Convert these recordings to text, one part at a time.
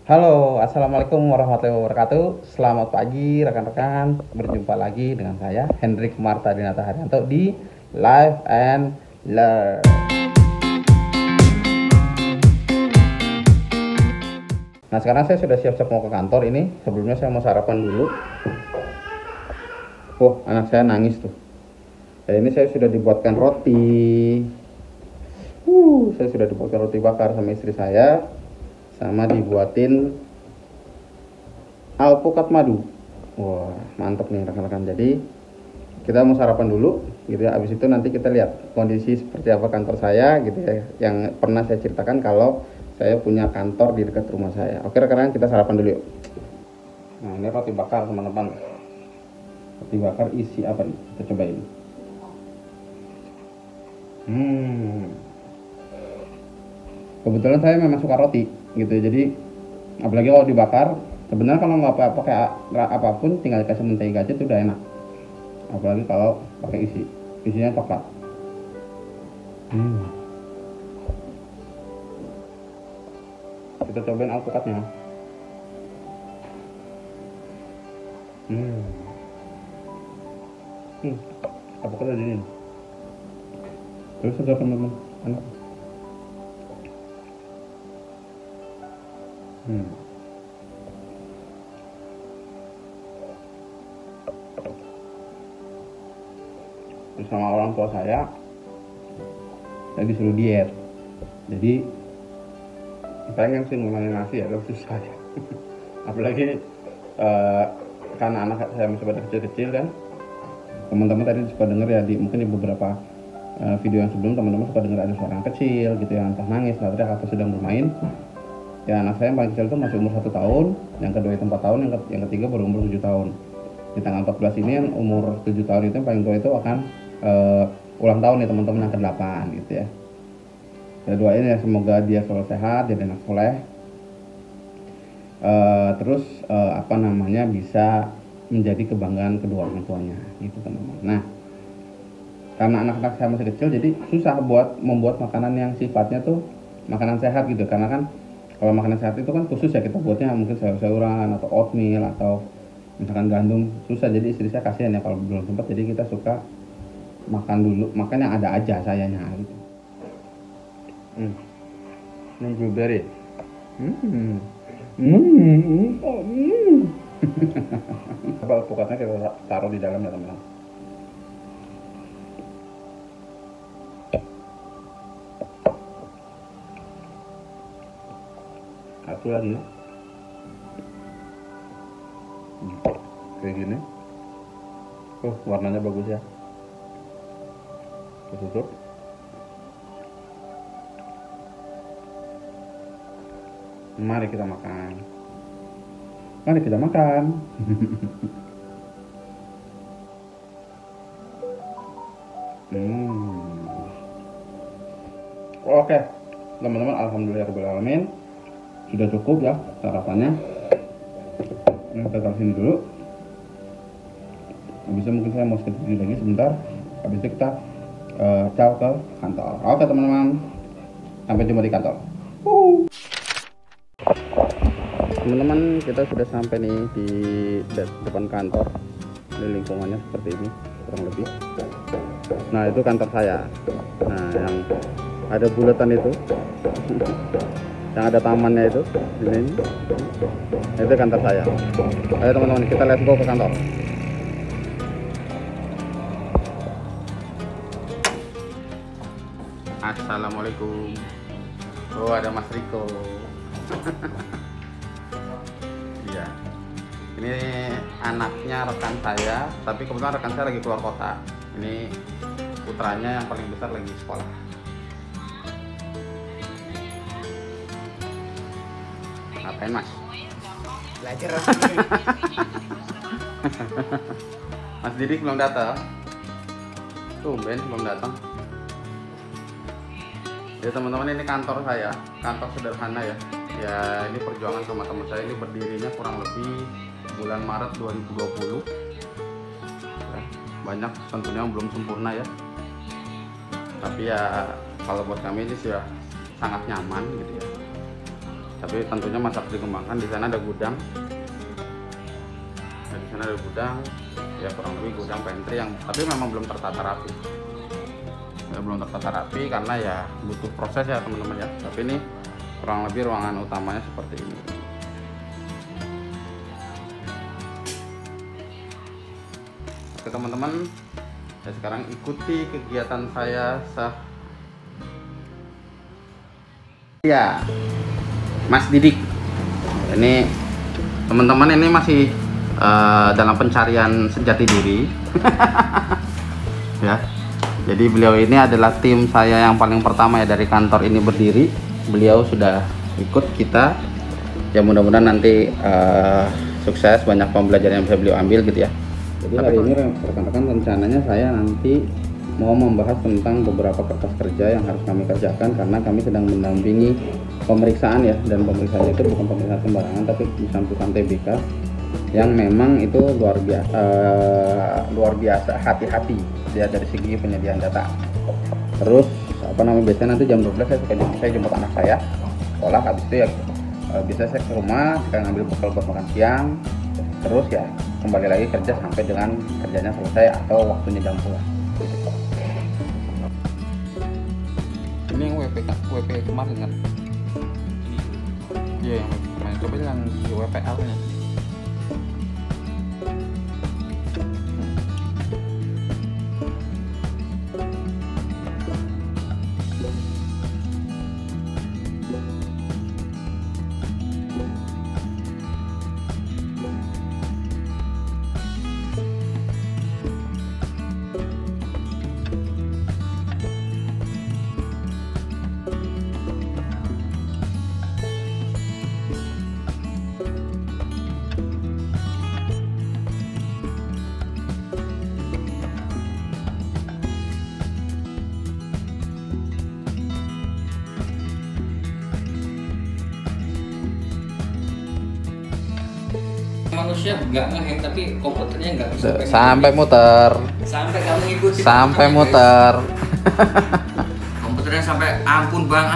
Halo, assalamualaikum warahmatullahi wabarakatuh. Selamat pagi rekan-rekan. Berjumpa lagi dengan saya Hendrik Marta Dinata Haryanto di Live and Learn. Nah, sekarang saya sudah siap-siap mau ke kantor ini. Sebelumnya saya mau sarapan dulu. Oh, anak saya nangis tuh. Ini saya sudah dibuatkan roti. Saya sudah dibuatkan roti bakar sama istri saya, sama dibuatin alpukat madu. Wah, mantap nih rekan-rekan. Jadi kita mau sarapan dulu gitu ya. Habis itu nanti kita lihat kondisi seperti apa kantor saya gitu ya. Yang pernah saya ceritakan kalau saya punya kantor di dekat rumah saya. Oke rekan-rekan, kita sarapan dulu yuk. Nah, ini roti bakar teman-teman. Roti bakar isi apa nih? Kita cobain. Kebetulan saya memang suka roti gitu ya. Jadi apalagi kalau dibakar, sebenarnya kalau nggak pakai apapun, tinggal kasih mentega aja itu udah enak. Apalagi kalau pakai isinya coklat. Kita cobain alpukatnya. Alpukatnya dingin. Terus segar teman-teman, enak. Bersama orang tua saya disuruh diet, jadi pengen sih ngulangin nasi ya, tapi susah ya. Apalagi karena anak saya masih pada kecil-kecil kan. Teman-teman tadi suka denger ya, mungkin di beberapa video yang sebelum teman-teman suka dengar ada suara anak kecil gitu ya, entah nangis, entah teriak, atau sedang bermain. Ya, anak saya yang paling kecil itu masih umur 1 tahun, yang kedua itu 4 tahun, yang ketiga baru umur 7 tahun. Di tanggal 14 ini yang umur 7 tahun itu yang paling tua itu akan ulang tahun nih teman-teman, yang ke-8 gitu ya. Saya doain ya semoga dia selalu sehat, jadi anak soleh. Terus bisa menjadi kebanggaan kedua orang tuanya gitu teman-teman. Nah, karena anak-anak saya masih kecil, jadi susah buat membuat makanan yang sifatnya tuh makanan sehat gitu. Karena kan kalau makanan sehat itu kan khusus ya, kita buatnya mungkin sayur-sayuran atau oatmeal atau misalkan gandum, susah. Jadi istri saya kasihan ya kalau belum sempat, jadi kita suka makan yang ada aja sayanya gitu. Ini blueberry. Alpukatnya kita taruh di dalam ya teman-teman. Satu lagi. Kayak gini. Warnanya bagus ya. Kita tutup. Mari kita makan. Mari kita makan. Oke, teman-teman, alhamdulillahirobbilalamin. Sudah cukup ya sarapannya. Ini kita taruh sini dulu. Habisnya mungkin saya mau sedikit lagi sebentar. Habis itu kita ciao ke kantor. Oke teman-teman, sampai jumpa di kantor. Teman-teman, kita sudah sampai nih di depan kantor. Ini lingkungannya seperti ini kurang lebih. Nah, itu kantor saya. Nah, yang ada bulatan itu, yang ada tamannya itu, ini itu kantor saya. Ayo teman-teman, kita let's go ke kantor. Assalamualaikum. Oh, ada Mas Riko. Iya, ini anaknya rekan saya, tapi kebetulan rekan saya lagi keluar kota. Ini putranya yang paling besar lagi sekolah. Ngapain Mas? Belajar. Mas Didik belum datang. Tumben belum datang. Ya teman-teman, ini kantor saya, kantor sederhana ya. Ya, ini perjuangan sama teman saya, ini berdirinya kurang lebih bulan Maret 2020. Ya, banyak tentunya belum sempurna ya. Tapi ya kalau buat kami ini sudah sangat nyaman gitu ya. Tapi tentunya masih harus dikembangkan. Di sana ada gudang. Nah, di sana ada gudang, ya kurang lebih gudang pantry yang tapi memang belum tertata rapi. Ya, belum tertata rapi karena ya butuh proses ya teman-teman ya. Tapi ini kurang lebih ruangan utamanya seperti ini. Oke teman-teman, ya sekarang ikuti kegiatan saya ya Mas Didik. Ini teman-teman ini masih dalam pencarian sejati diri. Ya, jadi beliau ini adalah tim saya yang paling pertama ya dari kantor ini berdiri. Beliau sudah ikut kita. Ya mudah-mudahan nanti sukses, banyak pembelajaran yang bisa beliau ambil gitu ya. Jadi hari ini rekan-rekan rencananya saya nanti mau membahas tentang beberapa kertas kerja yang harus kami kerjakan karena kami sedang mendampingi pemeriksaan ya, dan pemeriksaan itu bukan pemeriksaan sembarangan tapi bersangkutan TBK yang memang itu luar biasa hati-hati ya dari segi penyediaan data. Terus apa namanya, biasanya nanti jam 12 saya jemput anak saya sekolah, habis itu ya bisa saya ke rumah, saya ngambil bekal buat makan siang, terus ya kembali lagi kerja sampai dengan kerjanya selesai atau waktunya jam pulang. Ini yang WP kemarin kan? Iya yang WP kemarin, coba yang di WPL nya. Manusia nggak ngehang tapi komputernya nggak bisa sampai muter, sampai kamu ngikutin sampai muter. Komputernya sampai ampun bang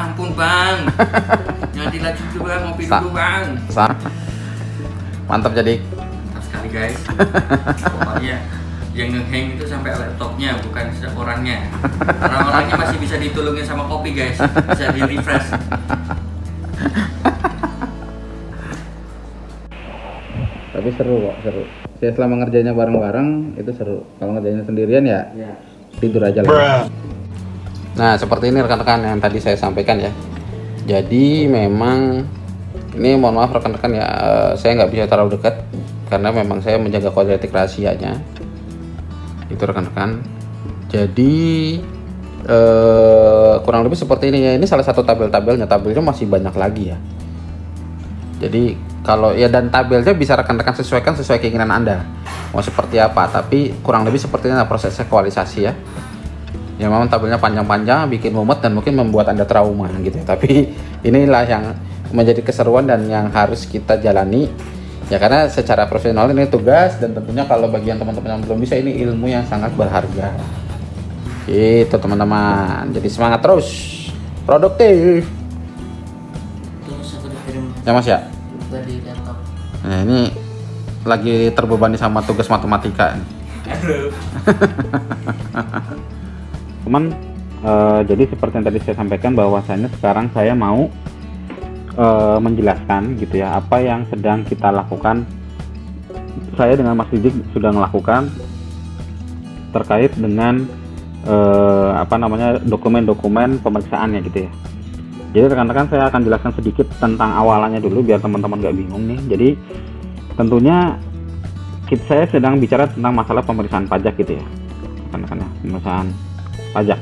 nyadi lagi dulu bang, ngopi dulu bang. Mantap jadi mantap sekali guys. Pokoknya yang ngehang itu sampai laptopnya bukan orangnya. Orang-orangnya masih bisa ditolongin sama kopi guys, bisa di refresh. Tapi seru kok, seru. Saya selama ngerjainnya bareng-bareng itu seru. Kalau ngerjainnya sendirian ya tidur aja lah. Nah seperti ini rekan-rekan yang tadi saya sampaikan ya. Jadi memang ini mohon maaf rekan-rekan ya, saya nggak bisa terlalu dekat karena memang saya menjaga kode etik rahasianya. Itu rekan-rekan. Jadi kurang lebih seperti ini ya. Ini salah satu tabelnya. Tabelnya masih banyak lagi ya. Jadi kalau ya, dan tabelnya bisa rekan-rekan sesuaikan sesuai keinginan Anda mau seperti apa, tapi kurang lebih seperti ini proses ekualisasi ya. Ya memang tabelnya panjang-panjang bikin mumet dan mungkin membuat Anda trauma gitu ya. Tapi inilah yang menjadi keseruan dan yang harus kita jalani ya, karena secara profesional ini tugas, dan tentunya kalau bagian teman-teman yang belum bisa, ini ilmu yang sangat berharga gitu teman-teman. Jadi semangat terus, produktif ya mas ya. Di laptop. Nah ini lagi terbebani sama tugas matematika. Teman, jadi seperti yang tadi saya sampaikan bahwasanya sekarang saya mau menjelaskan gitu ya apa yang sedang kita lakukan. Saya dengan Mas Didik sudah melakukan terkait dengan dokumen-dokumen pemeriksaannya gitu ya. Jadi rekan-rekan saya akan jelaskan sedikit tentang awalannya dulu biar teman-teman nggak bingung nih. Jadi tentunya saya sedang bicara tentang masalah pemeriksaan pajak gitu ya, rekan-rekan ya, pemeriksaan pajak.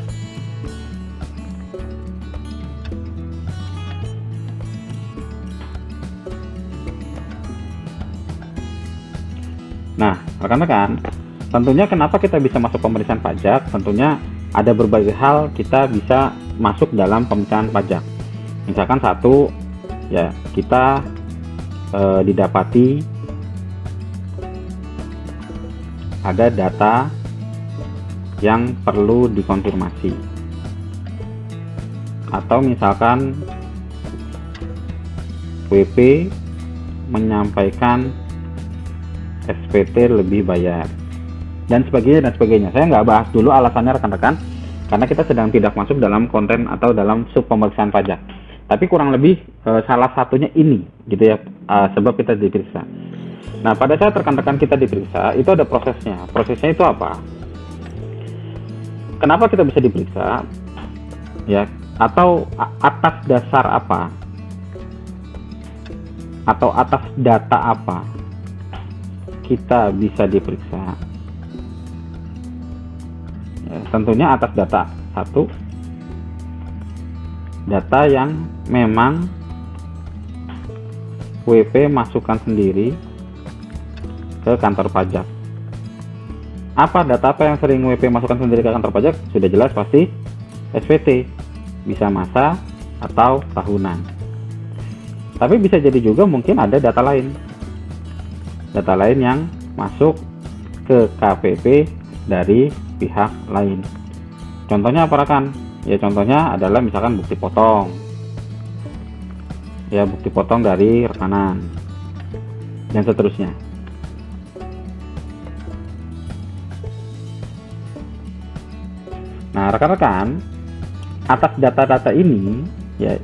Nah rekan-rekan, tentunya kenapa kita bisa masuk pemeriksaan pajak? Tentunya ada berbagai hal kita bisa masuk dalam pemeriksaan pajak. Misalkan satu ya, kita didapati ada data yang perlu dikonfirmasi, atau misalkan WP menyampaikan SPT lebih bayar dan sebagainya. Saya nggak bahas dulu alasannya rekan-rekan, karena kita sedang tidak masuk dalam konten atau dalam sub pemeriksaan pajak. Tapi kurang lebih salah satunya ini, gitu ya, sebab kita diperiksa. Nah, pada saat rekan-rekan kita diperiksa, itu ada prosesnya. Prosesnya itu apa? Kenapa kita bisa diperiksa? Ya, atau atas dasar apa? Atau atas data apa kita bisa diperiksa? Ya, tentunya atas data satu, data yang memang WP masukkan sendiri ke kantor pajak. Apa data apa yang sering WP masukkan sendiri ke kantor pajak? Sudah jelas pasti SPT, bisa masa atau tahunan. Tapi bisa jadi juga mungkin ada data lain yang masuk ke KPP dari pihak lain. Contohnya apa rekan? Ya contohnya adalah misalkan bukti potong, ya bukti potong dari rekanan dan seterusnya. Nah rekan-rekan, atas data-data ini, ya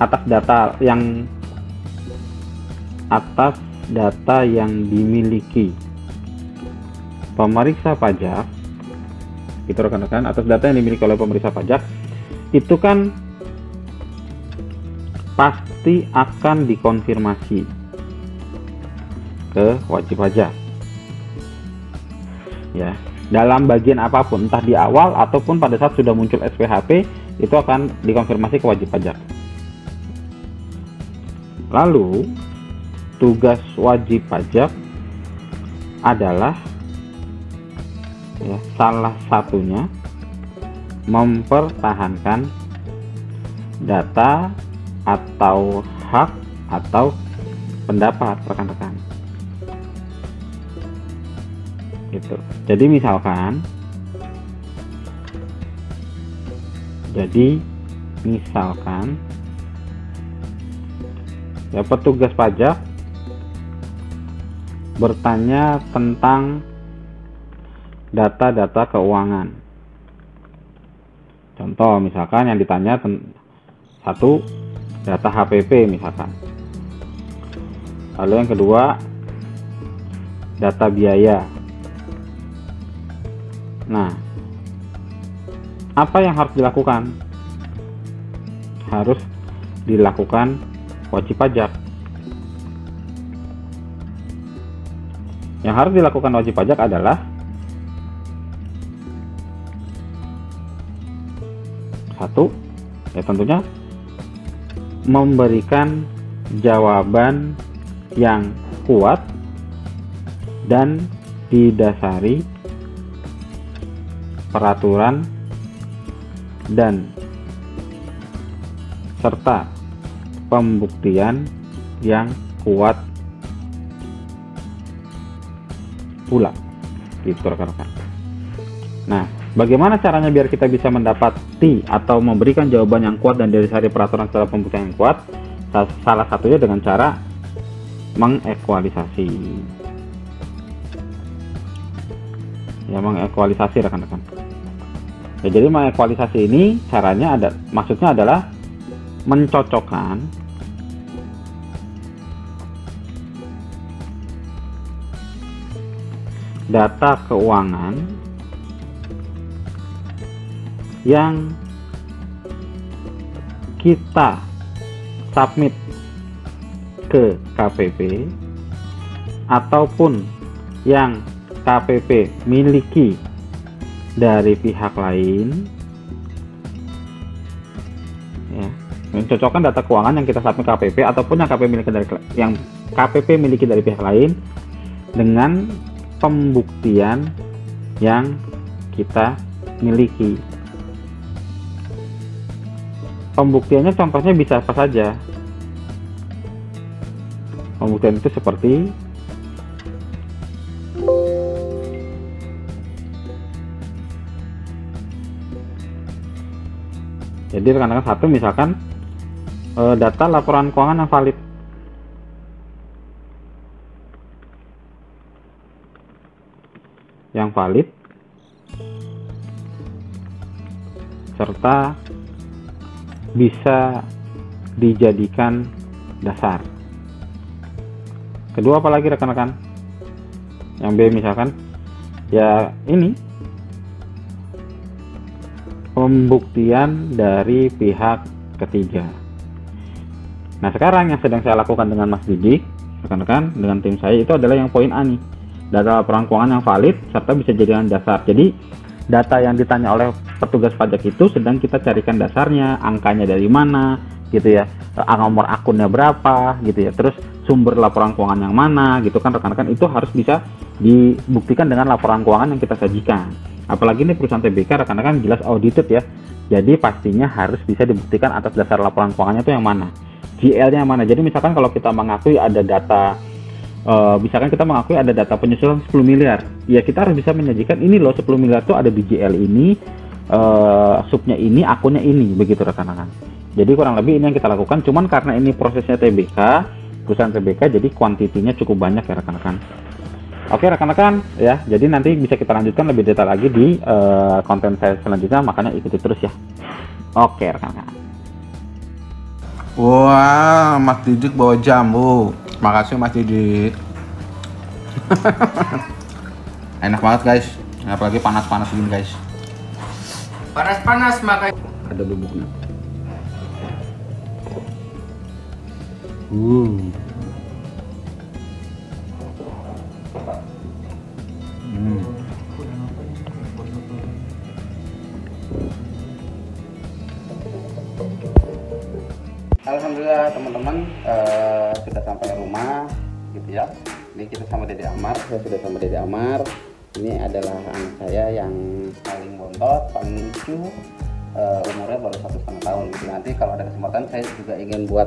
atas data yang dimiliki pemeriksa pajak, itu rekan-rekan, atas data yang dimiliki oleh pemeriksa pajak itu kan pasti akan dikonfirmasi ke wajib pajak, ya, dalam bagian apapun, entah di awal ataupun pada saat sudah muncul SPHP, itu akan dikonfirmasi ke wajib pajak. Lalu tugas wajib pajak adalah, ya, salah satunya mempertahankan data atau hak atau pendapat rekan-rekan. Gitu. Jadi misalkan ya petugas pajak bertanya tentang data-data keuangan. Contoh misalkan yang ditanya satu, data HPP misalkan. Lalu yang kedua, data biaya. Nah, apa yang harus dilakukan? Harus dilakukan wajib pajak. Yang harus dilakukan wajib pajak adalah satu, ya tentunya memberikan jawaban yang kuat dan didasari peraturan dan serta pembuktian yang kuat pula, gitu rekan-rekan. Nah, bagaimana caranya biar kita bisa mendapati atau memberikan jawaban yang kuat dan didasari peraturan secara pembuktian yang kuat? Salah satunya dengan cara mengekualisasi. Ya, mengekualisasi rekan-rekan. Ya, jadi mengekualisasi ini caranya maksudnya adalah mencocokkan data keuangan yang kita submit ke KPP ataupun yang KPP miliki dari pihak lain, ya, mencocokkan data keuangan yang kita submit ke KPP ataupun yang KPP miliki dari pihak lain dengan pembuktian yang kita miliki. Pembuktiannya contohnya bisa apa saja. Pembuktian itu seperti jadi rekan-rekan satu misalkan data laporan keuangan yang valid. yang valid serta bisa dijadikan dasar. Kedua apalagi rekan-rekan? Yang B misalkan ya ini pembuktian dari pihak ketiga. Nah sekarang yang sedang saya lakukan dengan Mas Didik, rekan-rekan, dengan tim saya itu adalah yang poin A nih, data laporan keuangan yang valid serta bisa jadikan dasar. Jadi data yang ditanya oleh petugas pajak itu sedang kita carikan dasarnya, angkanya dari mana gitu ya, nomor akunnya berapa gitu ya, terus sumber laporan keuangan yang mana gitu kan rekan-rekan, itu harus bisa dibuktikan dengan laporan keuangan yang kita sajikan. Apalagi ini perusahaan TBK rekan-rekan jelas audited ya, jadi pastinya harus bisa dibuktikan atas dasar laporan keuangannya itu yang mana, GL-nya mana. Jadi misalkan kalau kita mengakui ada data misalkan kita mengakui ada data penyusulan 10 miliar, ya kita harus bisa menyajikan ini loh 10 miliar itu ada di GL ini, subnya ini, akunnya ini, begitu rekan-rekan. Jadi kurang lebih ini yang kita lakukan, cuman karena ini prosesnya TBK, perusahaan TBK, jadi kuantitinya cukup banyak ya rekan-rekan. Oke rekan-rekan ya, jadi nanti bisa kita lanjutkan lebih detail lagi di konten saya selanjutnya, makanya ikuti terus ya. Oke rekan-rekan. Wah, Mas Didik bawa jambu. Makasih Mas Didik. Enak banget guys, apalagi panas-panas gini guys. Panas-panas makanya Ada bubuknya. Alhamdulillah teman-teman, sudah sampai rumah gitu ya. Ini kita sama Dede Amar, saya sudah sama Dede Amar. Ini adalah anak saya yang paling bontot, paling lucu, umurnya baru 1,5 tahun gitu. Nanti kalau ada kesempatan saya juga ingin buat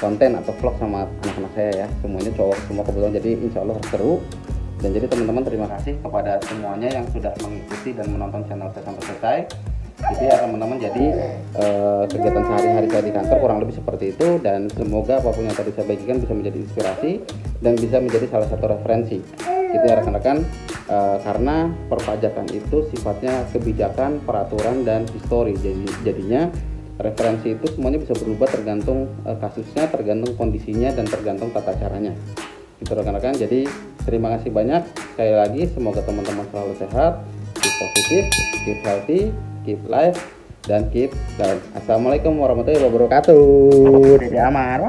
konten atau vlog sama anak-anak saya ya, semuanya cowok semua kebetulan, jadi insya Allah seru. Dan jadi teman-teman terima kasih kepada semuanya yang sudah mengikuti dan menonton channel saya sampai selesai gitu ya teman-teman. Jadi kegiatan sehari-hari saya di kantor kurang lebih seperti itu, dan semoga apapun yang tadi saya bagikan bisa menjadi inspirasi dan bisa menjadi salah satu referensi gitu ya rekan-rekan. Karena perpajakan itu sifatnya kebijakan, peraturan, dan histori, jadinya referensi itu semuanya bisa berubah tergantung kasusnya, tergantung kondisinya, dan tergantung tata caranya gitu rekan-rekan. Jadi terima kasih banyak sekali lagi, semoga teman-teman selalu sehat, keep positif, keep healthy, keep life, dan keep down. Assalamualaikum warahmatullahi wabarakatuh. Dede Amar.